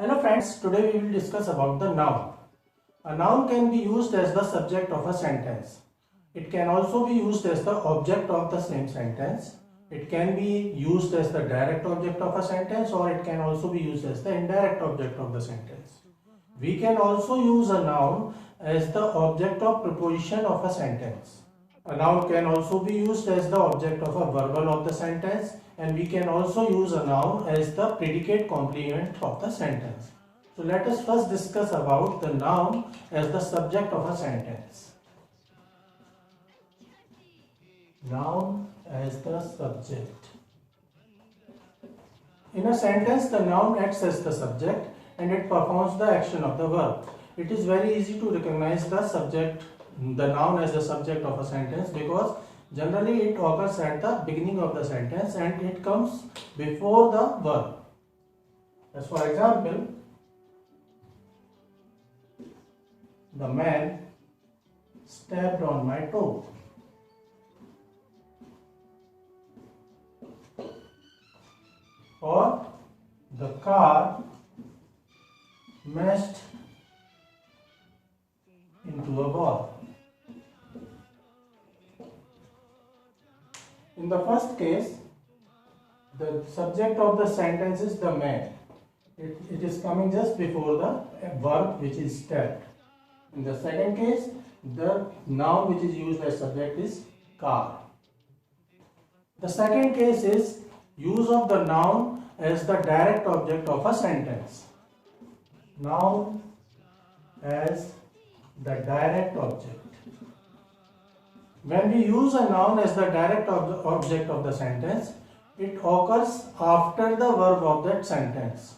Hello friends, today we will discuss about the noun. A noun can be used as the subject of a sentence. It can also be used as the object of the same sentence. It can be used as the direct object of a sentence, or it can also be used as the indirect object of the sentence. We can also use a noun as the object of preposition of a sentence. A noun can also be used as the object of a verbal of the sentence, and we can also use a noun as the predicate complement of the sentence. So let us first discuss about the noun as the subject of a sentence. Noun as the subject. In a sentence, the noun acts as the subject and it performs the action of the verb. It is very easy to recognize the noun as the subject of a sentence, because generally it occurs at the beginning of the sentence and it comes before the verb. As for example, the man stepped on my toe. Or the car smashed into a wall. In the first case, the subject of the sentence is the man. It is coming just before the verb which is stepped. In the second case, the noun which is used as subject is car. The second case is use of the noun as the direct object of a sentence. Noun as the direct object. When we use a noun as the direct object of the sentence, it occurs after the verb of that sentence.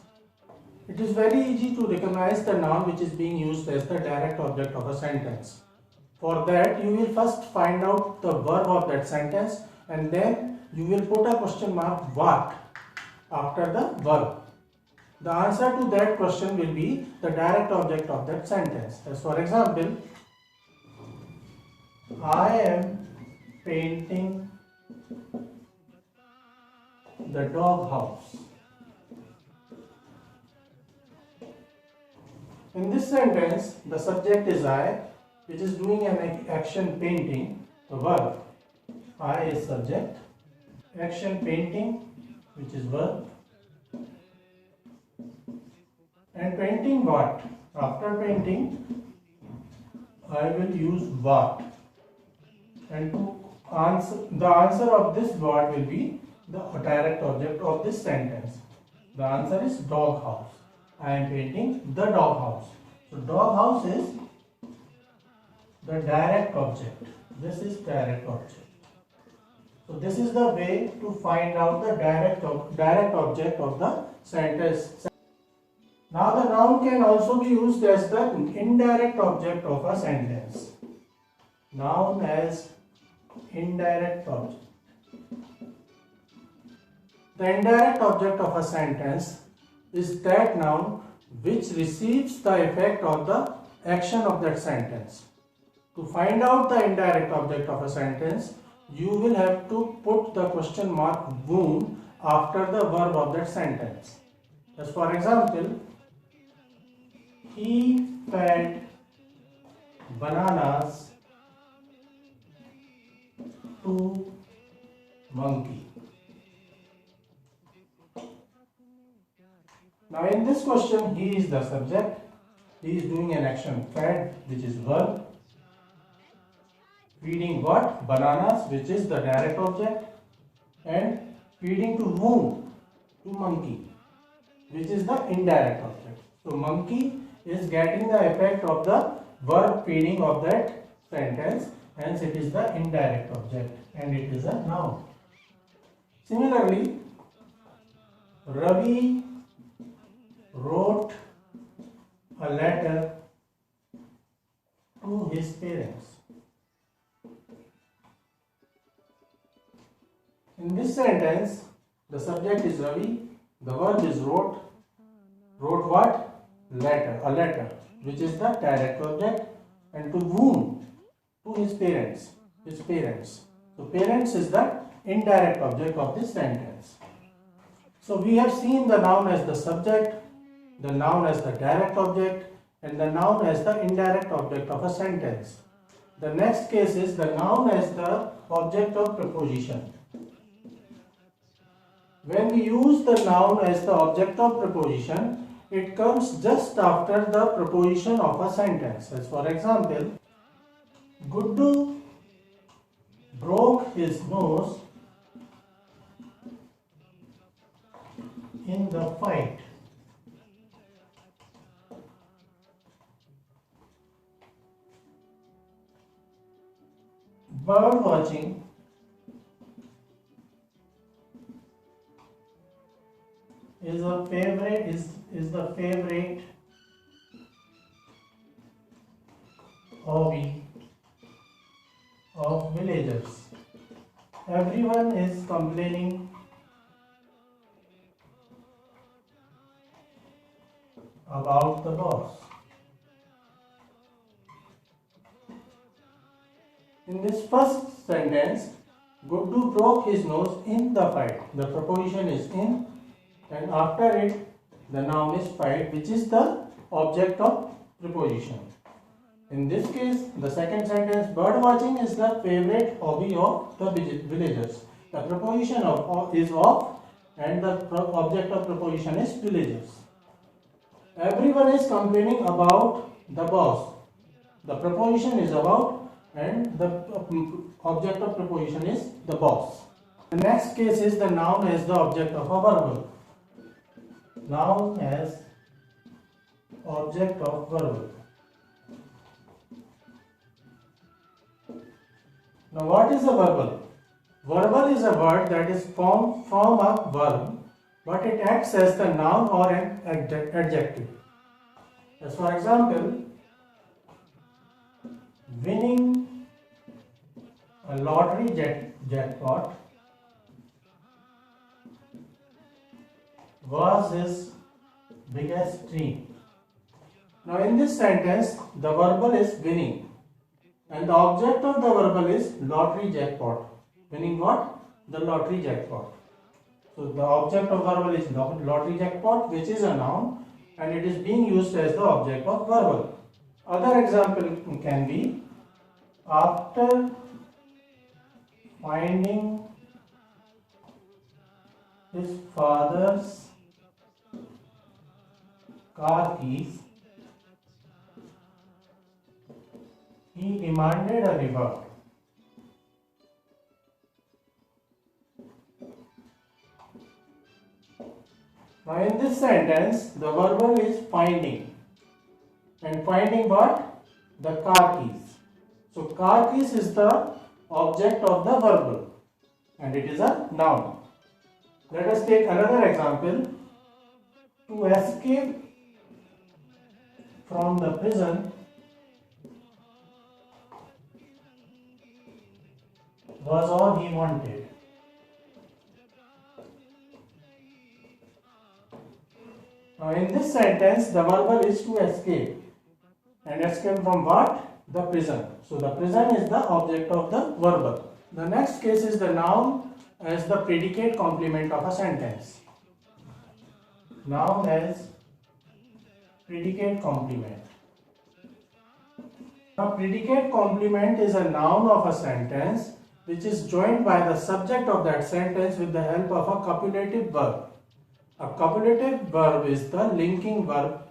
It is very easy to recognize the noun which is being used as the direct object of a sentence. For that, you will first find out the verb of that sentence, and then you will put a question mark what after the verb. The answer to that question will be the direct object of that sentence. As for example, I am painting the dog house. In this sentence, the subject is I, which is doing an action painting. The verb I is subject, action painting, which is verb, and painting what? After painting, I will use what, and the answer of this what will be the direct object of this sentence. The answer is dog house. I am painting the dog house. So dog house is the direct object. This is direct object. So this is the way to find out the direct object of the sentence. Now the noun can also be used as the indirect object of a sentence. Noun as indirect object. The indirect object of a sentence is that noun which receives the effect of the action of that sentence. To find out the indirect object of a sentence, you will have to put the question mark whom after the verb of that sentence. As for example, he fed bananas to monkey. Now in this question, he is the subject. He is doing an action fed, which is verb. Feeding what? Bananas, which is the direct object. And feeding to whom? To monkey, which is the indirect object. So monkey is getting the effect of the verb feeding of that sentence, hence it is the indirect object and it is a noun. Similarly, Ravi wrote a letter to his parents. In this sentence, the subject is Ravi, the verb is wrote. Wrote what? Letter, a letter, which is the direct object, and to whom? To his parents, his parents. So parents is the indirect object of this sentence. So we have seen the noun as the subject, the noun as the direct object, and the noun as the indirect object of a sentence. The next case is the noun as the object of preposition. When we use the noun as the object of preposition, it comes just after the preposition of a sentence. As for example, Guddu broke his nose in the fight. Bird watching is the favorite hobby of villagers. Everyone is complaining about the boss. In this first sentence, Guddu broke his nose in the fight. The preposition is in, and after it the noun is fight, which is the object of preposition. In this case, the second sentence, bird watching is the favorite hobby of the villagers. The preposition is of, and the object of preposition is villagers. Everyone is complaining about the boss. The preposition is about, and the object of preposition is the boss. The next case is the noun as the object of a verbal. Noun as object of verbal. Now what is a verbal? Verbal is a word that is formed from a verb, but it acts as the noun or an adjective. As for example, winning a lottery jackpot was his biggest dream. Now in this sentence, the verbal is winning, and the object of the verbal is lottery jackpot. Winning what? The lottery jackpot. So the object of verbal is lottery jackpot, which is a noun, and it is being used as the object of verbal. Other example can be, after finding his father's car keys, he demanded a reward. Now in this sentence, the verbal is finding, and finding what? The car keys. So car keys is the object of the verbal, and it is a noun. Let us take another example. To escape from the prison was all he wanted. Now in this sentence, the verbal is to escape, and escape from what? The prison. So the prison is the object of the verbal. The next case is the noun as the predicate complement of a sentence. Noun as predicate complement. Now predicate complement is a noun of a sentence which is joined by the subject of that sentence with the help of a copulative verb. A copulative verb is the linking verb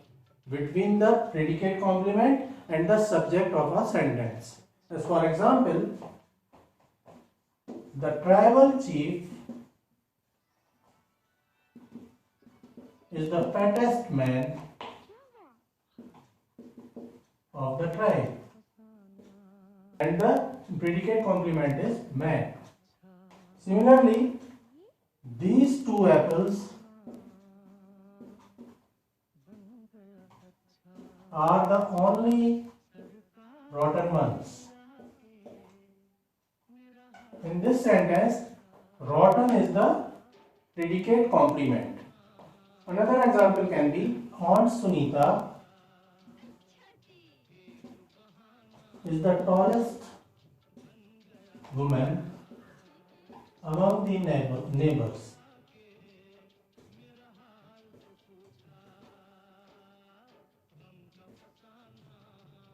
between the predicate complement and the subject of a sentence. As for example, the tribal chief is the fattest man of the tribe, and the predicate complement is man. Similarly, these two apples are the only rotten ones. In this sentence, rotten is the predicate complement. Another example can be, Aunt Sunita is the tallest woman among the neighbors.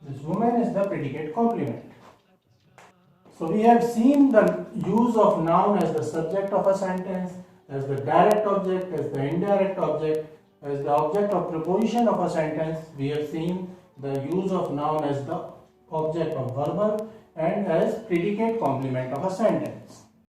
This woman is the predicate complement. So we have seen the use of noun as the subject of a sentence, as the direct object, as the indirect object, as the object of preposition of a sentence. We have seen the use of noun as the object of verbal and as predicate complement of a sentence.